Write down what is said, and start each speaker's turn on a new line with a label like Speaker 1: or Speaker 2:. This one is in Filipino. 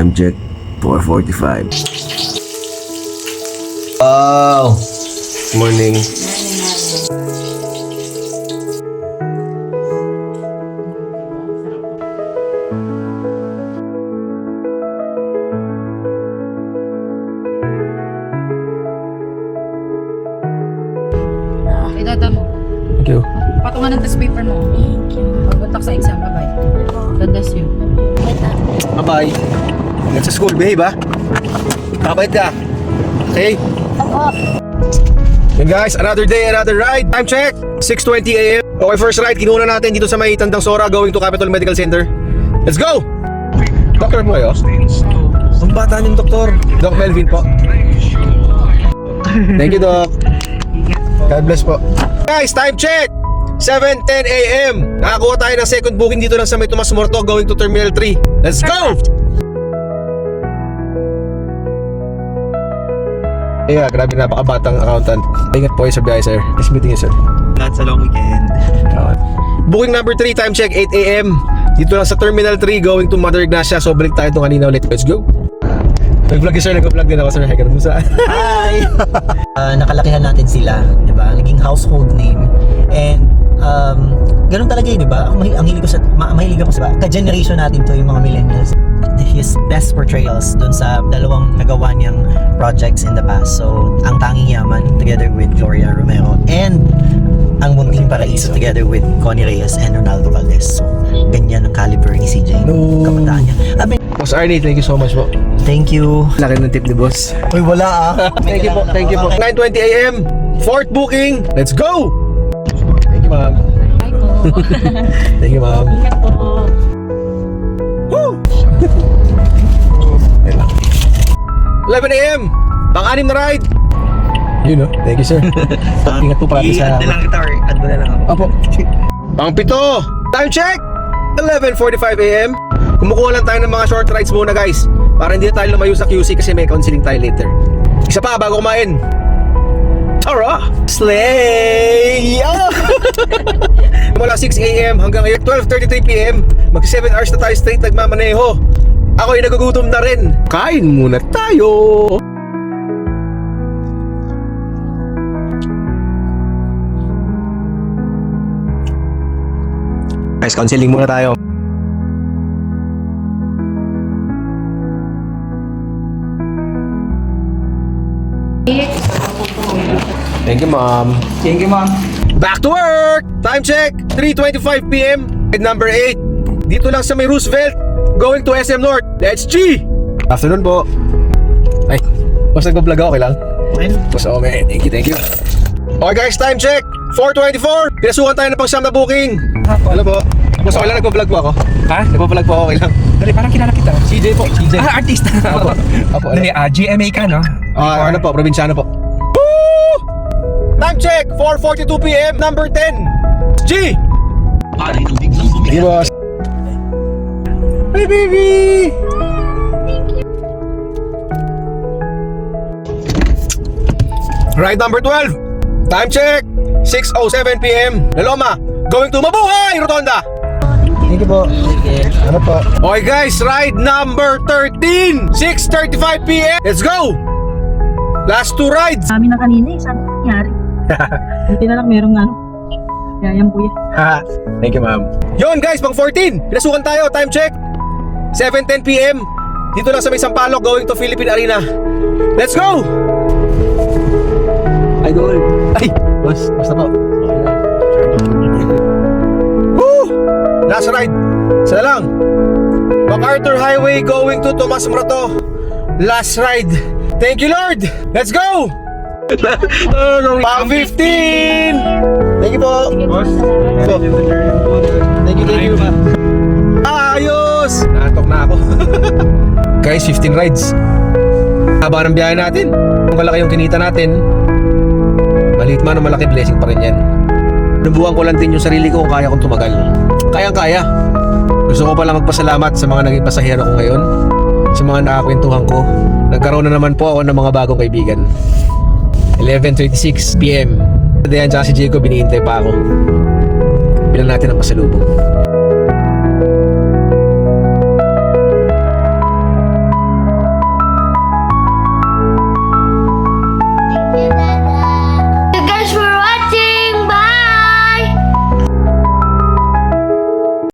Speaker 1: Time check, 4:45.
Speaker 2: Oh, morning.
Speaker 3: Idada mo.
Speaker 2: Thank you.
Speaker 3: Patungan ng test paper mo. Thank you. Pagbatak sa exam. Bye-bye. God bless you.
Speaker 2: Bye-bye. Let's school, behave ha. Kapait ka. Okay? Yun guys, another day, another ride. Time check, 6:20 AM. Okay, first ride, kinuha natin dito sa may Tandang Sora going to Capital Medical Center. Let's go! Doktor mo kayo? Ang bata niyong doktor. Doc Melvin po. Thank you, Doc. God bless po. Guys, time check! 7:10 AM. Nakakuha tayo ng second booking dito lang sa may Tomas Morto going to Terminal 3. Let's go! Yeah, grabe, napakabatang accountant. Ingat po kayo sa biyahe, sir. Nice meeting you, sir.
Speaker 4: That's a long weekend.
Speaker 2: Booking number 3, time check, 8 AM. Dito lang sa Terminal 3 going to Mother Ignacia. So, balik tayo itong kanina ulit. Let's go! Nag-vlog yun, sir. Nag-vlog din ako, sir. Hi, ganun sa...
Speaker 4: Hi! Nakalakihan natin sila, di ba? Naging household name. And, ganun talaga yun, di ba? Ang hilig ko sa, mahilig ako sa, ka-generation natin to, yung mga millennials. His best portrayals dun sa dalawang nagawa niyang projects in the past. So, Ang Tanging Yaman together with Gloria Romero and Ang Munting Paraiso together with Connie Reyes and Ronaldo Valdez. So, ganyan ang caliber ni CJ.
Speaker 2: No.
Speaker 4: Kabataan niya.
Speaker 2: Boss Arnie, thank you so much po.
Speaker 4: Thank you.
Speaker 2: Laki ng tip ni boss.
Speaker 4: Uy, wala ah.
Speaker 2: Thank you po, thank you po. 9:20 AM, fourth booking. Let's go! Thank you, ma'am.
Speaker 3: Bye po.
Speaker 2: Thank you, ma'am.
Speaker 3: Ingat po.
Speaker 2: Woo! Ayun lang. 11 AM, pang-anim na ride. You know, thank you, sir. Ingat po parati sa...
Speaker 4: I-add na lang kita or add mo na lang ako.
Speaker 2: Opo. Pang-pito, time check, 11:45 AM. Kumukuha lang tayo ng mga short rides muna, guys, para hindi tayo lumayo sa QC kasi may counseling tayo later. Isa pa bago kumain. Tara! Slay! Yeah! Mula 6 AM hanggang 12:33 PM, mag 7 hours na tayo straight nagmamaneho. Ako'y nagugutom na rin. Kain muna tayo! Guys, counseling muna tayo. Thank you, ma'am.
Speaker 4: Thank you, ma'am.
Speaker 2: Back to work! Time check, 3:25 PM. Ride number 8. Dito lang sa may Roosevelt, going to SM North. Let's G! Afternoon po. Ay, mas nagpa-vlog ako, okay lang? Mas okay, thank you. Okay guys, time check, 4:24. Pinasukan tayo ng pang-siyam na booking. Hello po. Mas okay lang, nagpa-vlog po ako.
Speaker 5: Ha?
Speaker 2: Nagpa-vlog po ako, okay lang.
Speaker 5: Dali, parang kilala kita.
Speaker 2: CJ po, CJ.
Speaker 5: Ah, artist.
Speaker 2: Apo, apo.
Speaker 5: Dali, GMA ka, no?
Speaker 2: Ano po, probinsyano po. Woo! Time check, 4:42 PM, number 10. G! Hey, boss. Hey, baby! Ride number 12. Time check, 6:07 PM. Laloma, going to Mabuhay, Rotonda.
Speaker 4: Thank you po.
Speaker 2: Ano po? Okay guys, ride number 13, 6:35 PM. Let's go! Last two rides.
Speaker 6: Sabi na kanina eh, saan nangyari? Buti na lang merong yayang kuya.
Speaker 2: Thank you, ma'am. Yon guys, pang 14. Pinasukan tayo, time check. 7:10 PM. Dito lang sa may Sampaloc going to Philippine Arena. Let's go! Idol. Ay, boss, basta po. Woo! Last ride. Sana lang. MacArthur Highway going to Tomas Morato. Last ride. Thank you, Lord. Let's go! Pang 15! Thank you po. Boss. Thank you. Ayos! Natok na ako. Guys, 15 rides. Haba ng biyahe natin. Kung kalaki yung kinita natin, maliit man o malaki, blessing pa rin yan. Nabuhan ko lang din yung sarili ko kung kaya kong tumagal. Kayang-kaya. Gusto ko palang magpasalamat sa mga naging pasahero ko ngayon, sa mga nakakwentuhan ko. Nagkaroon na naman po ako ng mga bagong kaibigan. 11:36 PM. Dayan tsaka si Jacob, binihintay pa ako. Bilang natin ang pasalubong.